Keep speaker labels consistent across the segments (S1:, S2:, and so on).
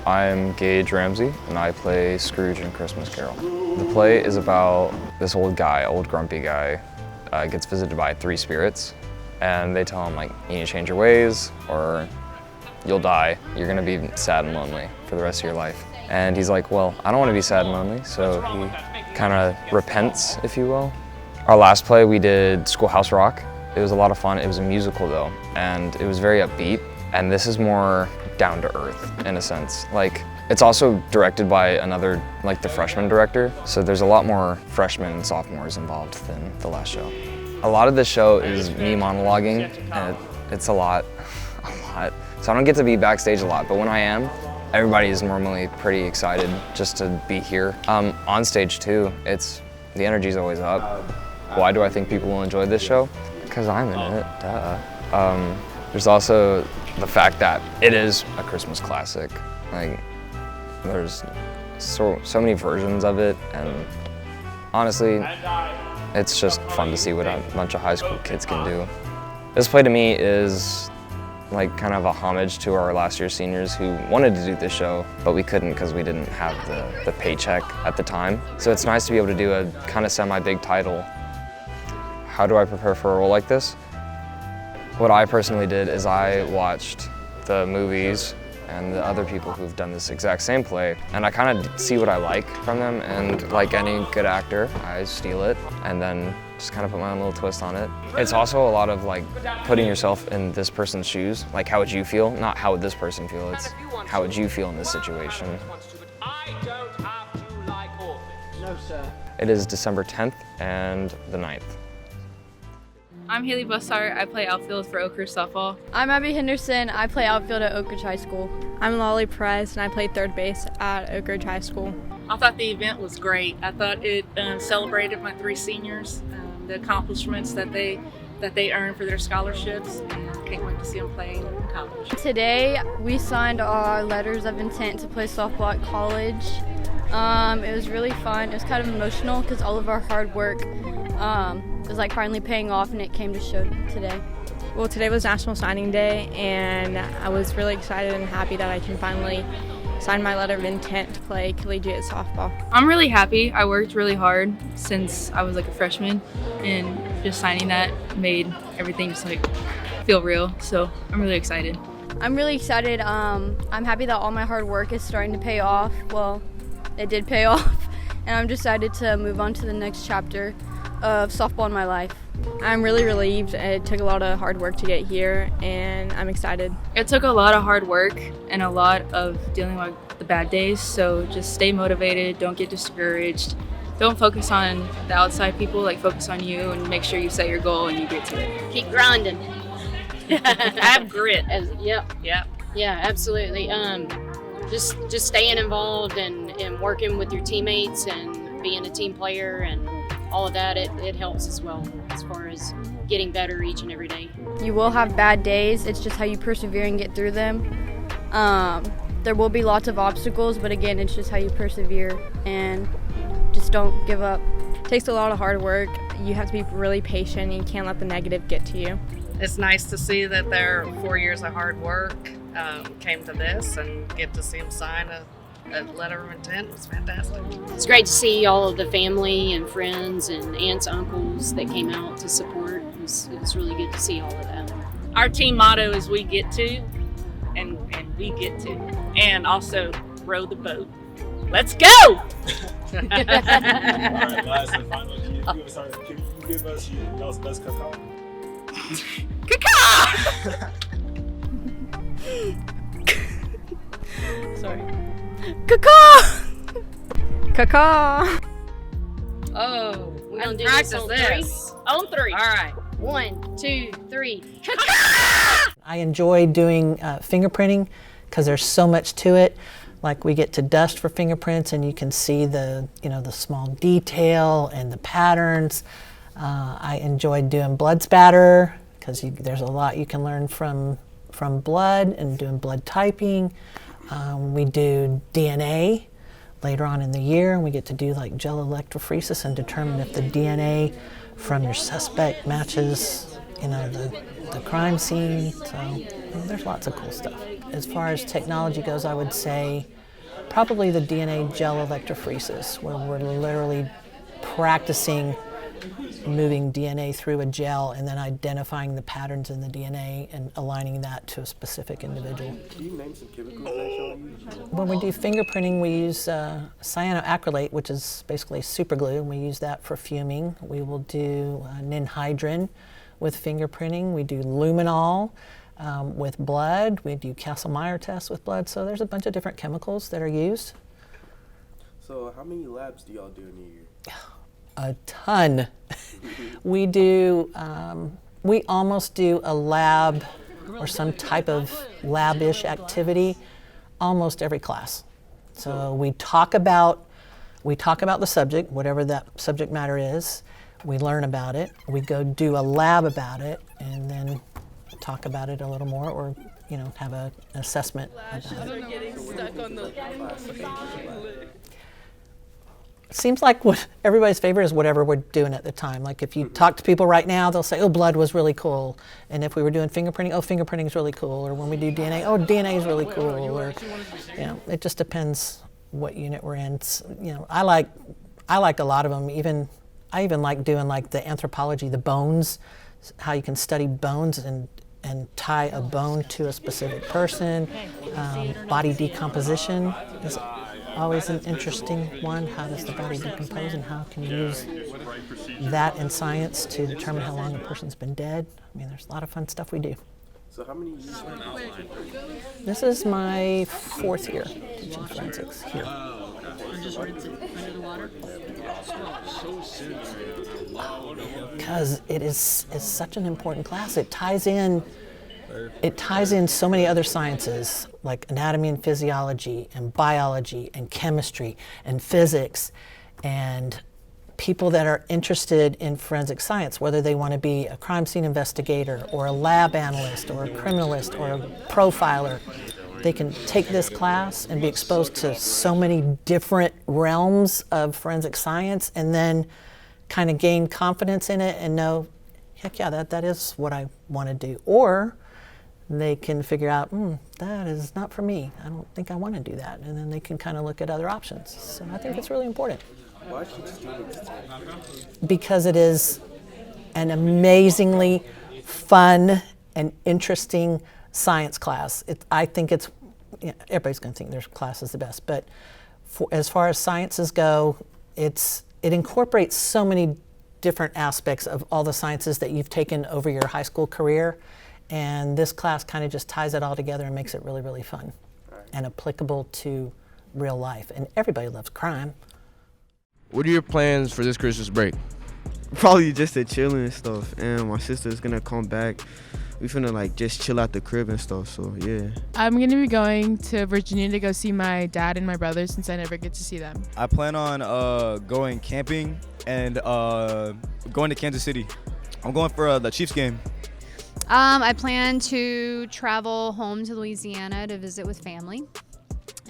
S1: I'm Gage Ramsey, and I play Scrooge in Christmas Carol. The play is about this old grumpy guy, gets visited by 3 spirits, and they tell him, like, you need to change your ways, or you'll die. You're gonna be sad and lonely for the rest of your life. And he's like, well, I don't want to be sad and lonely, so he kind of repents, if you will. Our last play, we did Schoolhouse Rock. It was a lot of fun. It was a musical, though, and it was very upbeat. And this is more down to earth, in a sense. Like, it's also directed by another, like, the freshman director, so there's a lot more freshmen and sophomores involved than the last show. A lot of this show is me monologuing, and it's a lot. So I don't get to be backstage a lot, but when I am, everybody is normally pretty excited just to be here. On stage too, the energy's always up. Why do I think people will enjoy this show? Because I'm in it, duh. There's also the fact that it is a Christmas classic. Like, there's so many versions of it, and honestly, it's just fun to see what a bunch of high school kids can do. This play to me is like kind of a homage to our last year seniors who wanted to do this show, but we couldn't because we didn't have the paycheck at the time. So it's nice to be able to do a kind of semi-big title. How do I prepare for a role like this? What I personally did is I watched the movies and the other people who've done this exact same play, and I kind of see what I like from them, and like any good actor, I steal it and then just kind of put my own little twist on it. It's also a lot of like putting yourself in this person's shoes, like how would you feel? Not how would this person feel, it's how would you feel in this situation.
S2: No, sir.
S1: It is December 10th and the 9th.
S3: I'm Haley Bussart. I play outfield for Oak Ridge softball.
S4: I'm Abby Henderson. I play outfield at Oak Ridge High School.
S5: I'm Lolly Perez, and I play third base at Oak Ridge High School.
S6: I thought the event was great. I thought it celebrated my 3 seniors, the accomplishments that they earned for their scholarships, and can't wait to see them play in college.
S4: Today, we signed our letters of intent to play softball at college. It was really fun. It was kind of emotional because all of our hard work was like finally paying off, and it came to show today.
S5: Well, today was National Signing Day, and I was really excited and happy that I can finally sign my letter of intent to play collegiate softball.
S3: I'm really happy. I worked really hard since I was like a freshman, and just signing that made everything just like feel real. So I'm really excited.
S4: I'm really excited. I'm happy that all my hard work is starting to pay off. Well, it did pay off, and I'm decided to move on to the next chapter of softball in my life.
S5: I'm really relieved. It took a lot of hard work to get here, and I'm excited.
S3: It took a lot of hard work and a lot of dealing with the bad days, so just stay motivated, don't get discouraged. Don't focus on the outside people, like focus on you and make sure you set your goal and you get to it.
S7: Keep grinding.
S6: Have grit.
S7: Yep.
S6: Yep.
S7: Yeah, absolutely. Just staying involved and working with your teammates and being a team player and all of that, it helps as well as far as getting better each and every day.
S4: You will have bad days. It's just how you persevere and get through them. There will be lots of obstacles, but again, it's just how you persevere and just don't give up.
S5: It takes a lot of hard work. You have to be really patient, and you can't let the negative get to you.
S6: It's nice to see that their 4 years of hard work came to this, and get to see them sign a letter of intent. It was fantastic.
S7: It's great to see all of the family and friends and aunts, uncles that came out to support. It was really good to see all of that.
S6: Our team motto is we get to, and we get to, and also row the boat. Let's go!
S8: All right, guys, and finally, can you give us y'all's best cacao?
S6: Caca!
S5: Sorry. Caw-caw! Caw-caw!
S7: Oh, we're gonna do
S6: practice
S7: this on
S6: this.
S7: 3? On 3.
S6: All right.
S7: 1, 2, 3.
S9: I enjoy doing fingerprinting because there's so much to it. Like, we get to dust for fingerprints, and you can see the small detail and the patterns. I enjoy doing blood spatter because there's a lot you can learn from blood and doing blood typing. We do DNA later on in the year, and we get to do like gel electrophoresis and determine if the DNA from your suspect matches, the crime scene. So there's lots of cool stuff. as far as technology goes, I would say probably the DNA gel electrophoresis, where we're literally practicing moving DNA through a gel and then identifying the patterns in the DNA and aligning that to a specific individual.
S10: Can you name some chemicals that y'all use?
S9: When we do fingerprinting, we use cyanoacrylate, which is basically super glue, and we use that for fuming. We will do ninhydrin with fingerprinting. We do luminol with blood. We do Kastle-Meyer tests with blood. So there's a bunch of different chemicals that are used.
S10: So how many labs do y'all do in a year?
S9: A ton. We do, we almost do a lab or some type of lab-ish activity almost every class. So we talk about the subject, whatever that subject matter is. We learn about it. We go do a lab about it, and then talk about it a little more, or have an assessment about it. Seems like what everybody's favorite is whatever we're doing at the time. Like if you talk to people right now, they'll say, oh, blood was really cool. And if we were doing fingerprinting, oh, fingerprinting is really cool. Or when we do DNA, oh, DNA is really cool. Or, it just depends what unit we're in. I like a lot of them. I even like doing like the anthropology, the bones, how you can study bones and tie a bone to a specific person. Body decomposition is always an interesting one. How does the body decompose, and how can you use that in science to determine how long a person's been dead? I mean, there's a lot of fun stuff we do.
S10: So how many years?
S9: This is my 4th year teaching forensics here. Because it is such an important class. It ties in so many other sciences like anatomy and physiology and biology and chemistry and physics, and people that are interested in forensic science, whether they want to be a crime scene investigator or a lab analyst or a criminalist or a profiler, they can take this class and be exposed to so many different realms of forensic science, and then kind of gain confidence in it and know, heck yeah, that is what I want to do. Or they can figure out, that is not for me. I don't think I want to do that. And then they can kind of look at other options. So I think it's really important.
S10: Why should students take it?
S9: Because it is an amazingly fun and interesting science class. I think it's, everybody's going to think their class is the best, but as far as sciences go, it incorporates so many different aspects of all the sciences that you've taken over your high school career. And this class kind of just ties it all together and makes it really, really fun and applicable to real life. And everybody loves crime.
S11: What are your plans for this Christmas break?
S12: Probably just to chill and stuff. And my sister's gonna come back. We finna just chill out the crib and stuff, so yeah.
S5: I'm gonna be going to Virginia to go see my dad and my brother since I never get to see them.
S13: I plan on going camping and going to Kansas City. I'm going for the Chiefs game.
S14: I plan to travel home to Louisiana to visit with family.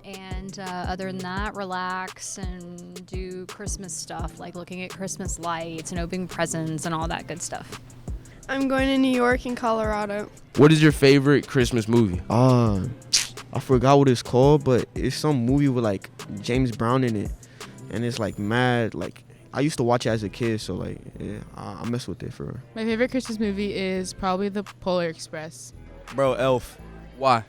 S14: And other than that, relax and do Christmas stuff, like looking at Christmas lights and opening presents and all that good stuff.
S15: I'm going to New York and Colorado.
S11: What is your favorite Christmas movie?
S12: I forgot what it's called, but it's some movie with James Brown in it. And it's mad, I used to watch it as a kid, so yeah, I mess with it for real.
S5: My favorite Christmas movie is probably The Polar Express.
S13: Bro, Elf.
S11: Why?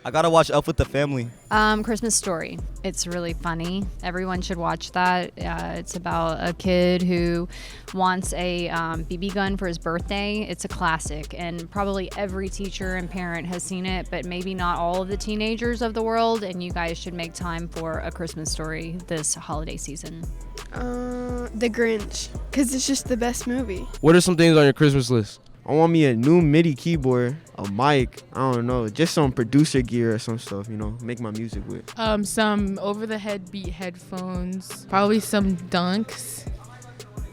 S13: I gotta watch Elf with the family.
S14: Christmas Story. It's really funny. Everyone should watch that. It's about a kid who wants a BB gun for his birthday. It's a classic, and probably every teacher and parent has seen it, but maybe not all of the teenagers of the world, and you guys should make time for A Christmas Story this holiday season.
S15: The Grinch, because it's just the best movie.
S11: What are some things on your Christmas list?
S12: I want me a new MIDI keyboard, a mic, I don't know, just some producer gear or some stuff, make my music with.
S5: Some over-the-head Beat headphones, probably some Dunks,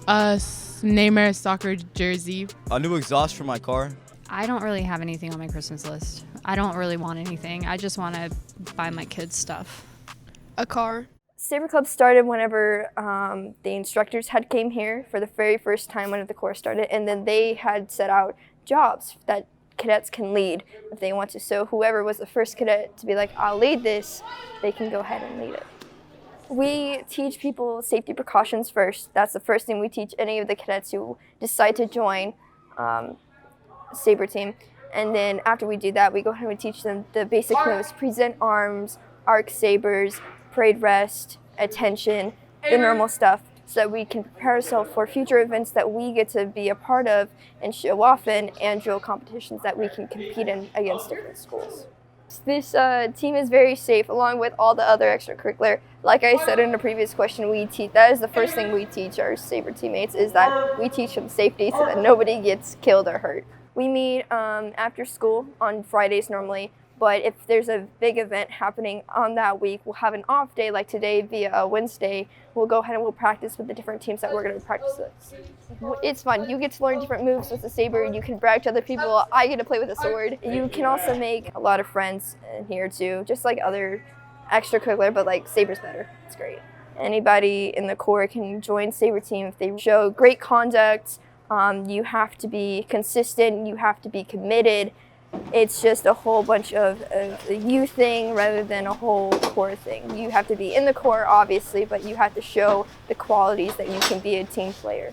S5: Neymar soccer jersey.
S13: A new exhaust for my car.
S14: I don't really have anything on my Christmas list. I don't really want anything. I just want to buy my kids stuff.
S15: A car.
S16: Sabre Club started whenever the instructors had came here for the very first time when the course started, and then they had set out jobs that cadets can lead if they want to. So whoever was the first cadet to be like, I'll lead this, they can go ahead and lead it. We teach people safety precautions first. That's the first thing we teach any of the cadets who decide to join Sabre team. And then after we do that, we go ahead and we teach them the basic moves: present arms, arc sabers, parade rest, attention, the normal stuff, so that we can prepare ourselves for future events that we get to be a part of and show off in, and drill competitions that we can compete in against different schools. This team is very safe, along with all the other extracurricular. Like I said in the previous question, that is the first thing we teach our Sabre teammates, is that we teach them safety so that nobody gets killed or hurt. We meet after school on Fridays normally, but if there's a big event happening on that week, we'll have an off day like today via Wednesday. We'll go ahead and we'll practice with the different teams that we're going to practice with. It's fun. You get to learn different moves with the saber. You can brag to other people, I get to play with a sword. You can also make a lot of friends in here too, just like other extracurricular, but like saber's better. It's great. Anybody in the Corps can join Sabre team if they show great conduct. You have to be consistent, you have to be committed. It's just a whole bunch of a you thing rather than a whole Corps thing. You have to be in the Corps, obviously, but you have to show the qualities that you can be a team player.